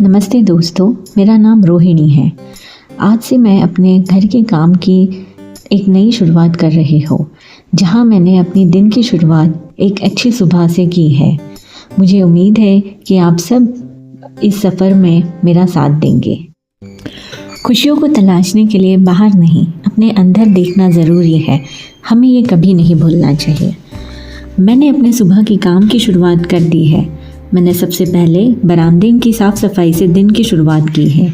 नमस्ते दोस्तों, मेरा नाम रोहिणी है। आज से मैं अपने घर के काम की एक नई शुरुआत कर रही हूँ, जहाँ मैंने अपनी दिन की शुरुआत एक अच्छी सुबह से की है। मुझे उम्मीद है कि आप सब इस सफ़र में मेरा साथ देंगे। खुशियों को तलाशने के लिए बाहर नहीं, अपने अंदर देखना ज़रूरी है। हमें ये कभी नहीं भूलना चाहिए। मैंने अपने सुबह की काम की शुरुआत कर दी है। मैंने सबसे पहले बरामदे की साफ़ सफाई से दिन की शुरुआत की है।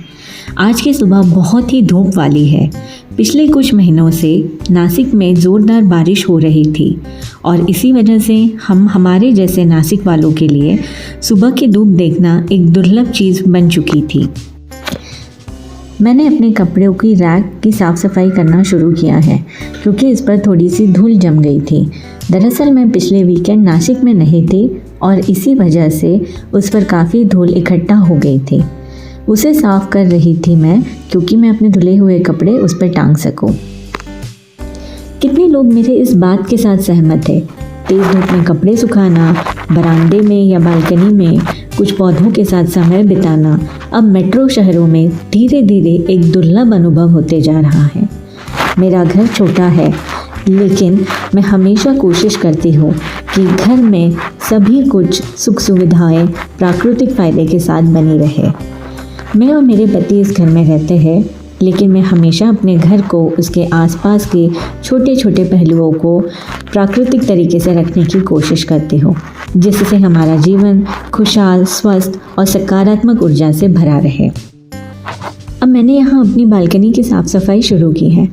आज की सुबह बहुत ही धूप वाली है। पिछले कुछ महीनों से नासिक में ज़ोरदार बारिश हो रही थी और इसी वजह से हमारे जैसे नासिक वालों के लिए सुबह की धूप देखना एक दुर्लभ चीज़ बन चुकी थी। मैंने अपने कपड़ों की रैक की साफ़ सफाई करना शुरू किया है, क्योंकि इस पर थोड़ी सी धूल जम गई थी। दरअसल मैं पिछले वीकेंड नासिक में नहीं थी और इसी वजह से उस पर काफ़ी धूल इकट्ठा हो गई थी। उसे साफ़ कर रही थी मैं, क्योंकि मैं अपने धुले हुए कपड़े उस पर टांग सकूं। कितने लोग मेरे इस बात के साथ सहमत थे? तेज़ धूप में कपड़े सुखाना, बरामदे में या बालकनी में कुछ पौधों के साथ समय बिताना अब मेट्रो शहरों में धीरे धीरे एक दुर्लभ अनुभव होते जा रहा है। मेरा घर छोटा है, लेकिन मैं हमेशा कोशिश करती हूँ कि घर में सभी कुछ सुख सुविधाएं प्राकृतिक फ़ायदे के साथ बनी रहे। मैं और मेरे पति इस घर में रहते हैं, लेकिन मैं हमेशा अपने घर को, उसके आसपास के छोटे छोटे पहलुओं को प्राकृतिक तरीके से रखने की कोशिश करती हूँ, जिससे हमारा जीवन खुशहाल, स्वस्थ और सकारात्मक ऊर्जा से भरा रहे। अब मैंने यहाँ अपनी बालकनी की साफ़ सफाई शुरू की है।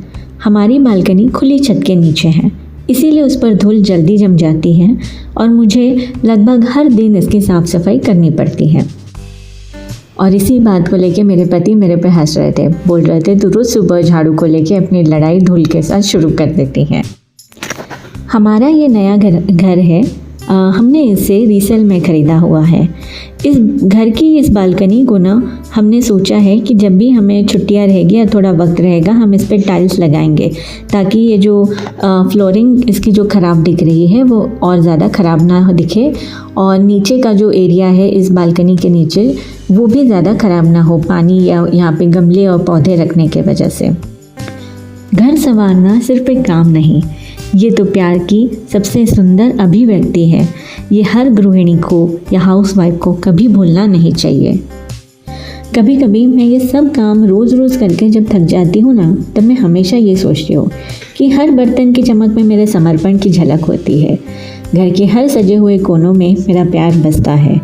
हमारी बालकनी खुली छत के नीचे है, इसीलिए उस पर धूल जल्दी जम जाती है और मुझे लगभग हर दिन इसकी साफ़ सफाई करनी पड़ती है। और इसी बात को लेके मेरे पति मेरे पे हंस रहे थे, बोल रहे थे, तू रोज़ सुबह झाड़ू को लेके अपनी लड़ाई धूल के साथ शुरू कर देती है। हमारा ये नया घर है। हमने इसे रीसेल में ख़रीदा हुआ है। इस घर की इस बालकनी को ना हमने सोचा है कि जब भी हमें छुट्टियां रहेगी या थोड़ा वक्त रहेगा, हम इस पर टाइल्स लगाएंगे, ताकि ये जो फ्लोरिंग इसकी जो ख़राब दिख रही है वो और ज़्यादा ख़राब ना दिखे, और नीचे का जो एरिया है इस बालकनी के नीचे वो भी ज़्यादा ख़राब ना हो, पानी या यहाँ पे गमले और पौधे रखने के वजह से। घर संवारना सिर्फ एक काम नहीं, ये तो प्यार की सबसे सुंदर अभिव्यक्ति है। ये हर गृहिणी को या हाउसवाइफ को कभी भूलना नहीं चाहिए। कभी कभी मैं ये सब काम रोज़ रोज़ करके जब थक जाती हूँ ना, तब मैं हमेशा ये सोचती हूँ कि हर बर्तन की चमक में मेरे समर्पण की झलक होती है। घर के हर सजे हुए कोनों में मेरा प्यार बसता है।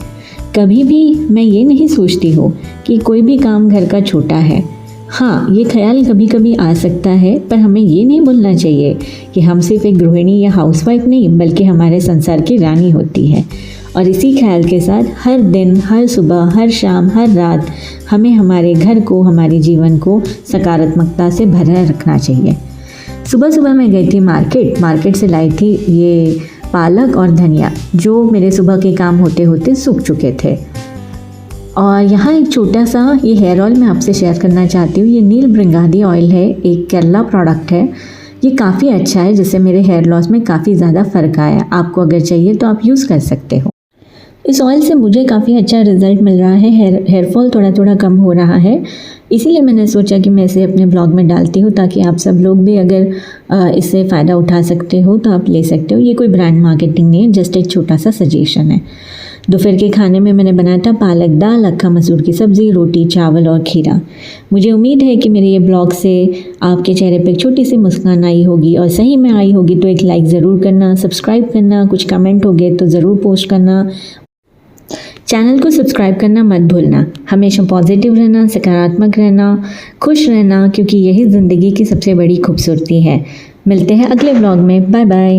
कभी भी मैं ये नहीं सोचती हूँ कि कोई भी काम घर का छोटा है। हाँ, ये ख्याल कभी कभी आ सकता है, पर हमें ये नहीं भूलना चाहिए कि हम सिर्फ एक गृहिणी या हाउसवाइफ नहीं, बल्कि हमारे संसार की रानी होती है। और इसी ख्याल के साथ हर दिन, हर सुबह, हर शाम, हर रात हमें हमारे घर को, हमारे जीवन को सकारात्मकता से भरा रखना चाहिए। सुबह सुबह मैं गई थी मार्केट से लाई थी ये पालक और धनिया, जो मेरे सुबह के काम होते होते सूख चुके थे। और यहाँ एक छोटा सा ये हेयर ऑयल मैं आपसे शेयर करना चाहती हूँ। ये नीलबृंगादी ऑयल है, एक केरला प्रोडक्ट है। ये काफ़ी अच्छा है, जिससे मेरे हेयर लॉस में काफ़ी ज़्यादा फ़र्क आया। आपको अगर चाहिए तो आप यूज़ कर सकते हो। इस ऑयल से मुझे काफ़ी अच्छा रिज़ल्ट मिल रहा है। हेयर फॉल थोड़ा थोड़ा कम हो रहा है, इसीलिए मैंने सोचा कि मैं इसे अपने ब्लॉग में डालती हूँ, ताकि आप सब लोग भी अगर इससे फ़ायदा उठा सकते हो तो आप ले सकते हो। ये कोई ब्रांड मार्केटिंग नहीं है, जस्ट एक छोटा सा सजेशन है। दोपहर के खाने में मैंने बनाया था पालक दाल, अक्खा मसूर की सब्ज़ी, रोटी, चावल और खीरा। मुझे उम्मीद है कि मेरे ये ब्लॉग से आपके चेहरे पे एक छोटी सी मुस्कान आई होगी, और सही में आई होगी तो एक लाइक ज़रूर करना, सब्सक्राइब करना, कुछ कमेंट हो गए तो ज़रूर पोस्ट करना। चैनल को सब्सक्राइब करना मत भूलना। हमेशा पॉजिटिव रहना, सकारात्मक रहना, खुश रहना, क्योंकि यही ज़िंदगी की सबसे बड़ी खूबसूरती है। मिलते हैं अगले ब्लॉग में। Bye bye.